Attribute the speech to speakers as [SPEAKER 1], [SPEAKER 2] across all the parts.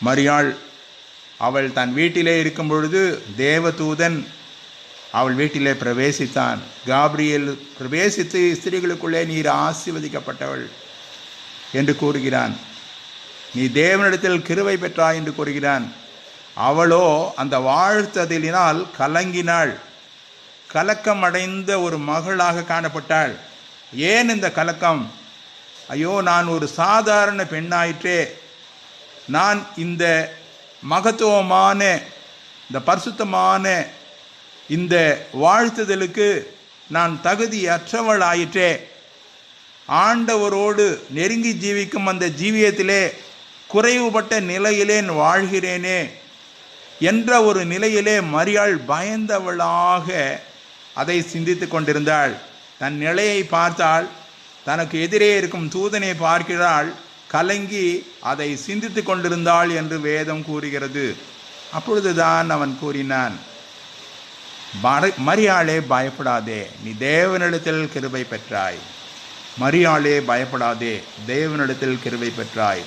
[SPEAKER 1] மரியாள் அவள் தன் வீட்டிலே இருக்கும் பொழுது தேவதூதன் அவள் வீட்டிலே பிரவேசித்தான். காபிரியேல் பிரவேசித்து ஸ்திரீகளுக்குள்ளே நீர் ஆசீர்வதிக்கப்பட்டவள் என்று கூறுகிறான். நீ தேவனிடத்தில் கிருபை பெற்றாய் என்று கூறுகிறான். அவளோ அந்த வாழ்த்ததினால் கலங்கினாள். கலக்கம் அடைந்த ஒரு மகளாக காணப்பட்டாள். ஏன் இந்த கலக்கம்? ஐயோ, நான் ஒரு சாதாரண பெண்ணாயிற்றே, நான் இந்த மகத்துவமான இந்த பரிசுத்தமான இந்த வாழ்த்துதலுக்கு நான் தகுதியற்றவள் ஆயிற்றே, ஆண்டவரோடு நெருங்கி ஜீவிக்கும் அந்த ஜீவியத்திலே குறைவுபட்ட நிலையிலே வாழ்கிறேனே என்ற ஒரு நிலையிலே மரியாள் பயந்தவளாக அதை சிந்தித்து கொண்டிருந்தாள். தன் நிலையை பார்த்தாள், தனக்கு எதிரே இருக்கும் தூதனை பார்க்கிறாள், கலங்கி அதை சிந்தித்து கொண்டிருந்தாள் என்று வேதம் கூறுகிறது. அப்பொழுதுதான் அவன் கூறினான், மரியாளே பயப்படாதே, நீ தேவனிடத்தில் கிருபை பெற்றாய். மரியாளே பயப்படாதே, தேவனிடத்தில் கிருபை பெற்றாய்.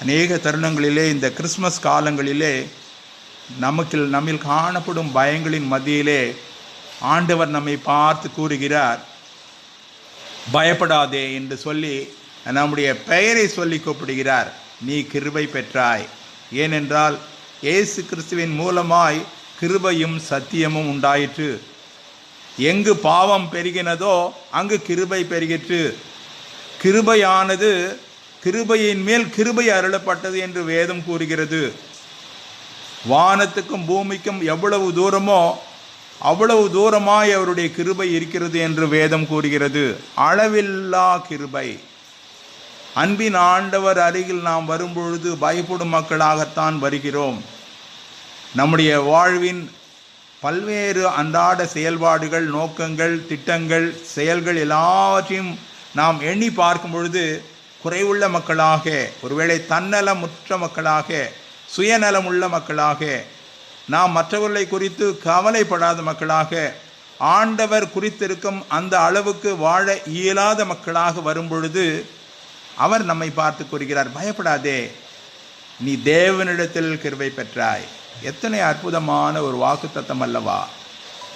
[SPEAKER 1] அநேக தருணங்களிலே இந்த கிறிஸ்மஸ் காலங்களிலே நம்மில் காணப்படும் பயங்களின் மத்தியிலே ஆண்டவர் நம்மை பார்த்து கூறுகிறார், பயப்படாதே என்று சொல்லி நம்முடைய பெயரை சொல்லி கூப்பிடுகிறார். நீ கிருபை பெற்றாய். ஏனென்றால் இயேசு கிறிஸ்துவின் மூலமாய் கிருபையும் சத்தியமும் உண்டாயிற்று. எங்கு பாவம் பெருகினதோ அங்கு கிருபை பெருகிற்று. கிருபையானது கிருபையின் மேல் கிருபை அருளப்பட்டது என்று வேதம் கூறுகிறது. வானத்துக்கும் பூமிக்கும் எவ்வளவு தூரமோ அவ்வளவு தூரமாய் அவருடைய கிருபை இருக்கிறது என்று வேதம் கூறுகிறது. அளவில்லா கிருபை. அன்பின் ஆண்டவர் அருகில் நாம் வரும்பொழுது பயப்படும் மக்களாகத்தான் வருகிறோம். நம்முடைய வாழ்வின் பல்வேறு அன்றாட செயல்பாடுகள், நோக்கங்கள், திட்டங்கள், செயல்கள் எல்லாவற்றையும் நாம் எண்ணி பார்க்கும் பொழுது குறைவுள்ள மக்களாக, ஒருவேளை தன்னலமுற்ற மக்களாக, சுயநலமுள்ள மக்களாக, நாம் மற்றவர்களை குறித்து கவலைப்படாத மக்களாக, ஆண்டவர் குறித்திருக்கும் அந்த அளவுக்கு வாழ இயலாத மக்களாக வரும்பொழுது அவர் நம்மை பார்த்து கூறுகிறார், பயப்படாதே, நீ தேவனிடத்தில் கிருபை பெற்றாய். எத்தனை அற்புதமான ஒரு வாக்குத்தத்தம் அல்லவா!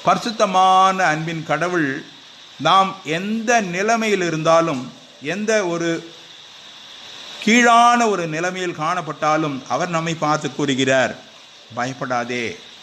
[SPEAKER 1] பரிசுத்தமான அன்பின் கடவுள் நாம் எந்த நிலைமையில் இருந்தாலும், எந்த ஒரு கீழான ஒரு நிலைமையில் காணப்பட்டாலும் அவர் நம்மை பார்த்து கூறுகிறார், பயப்படாதே,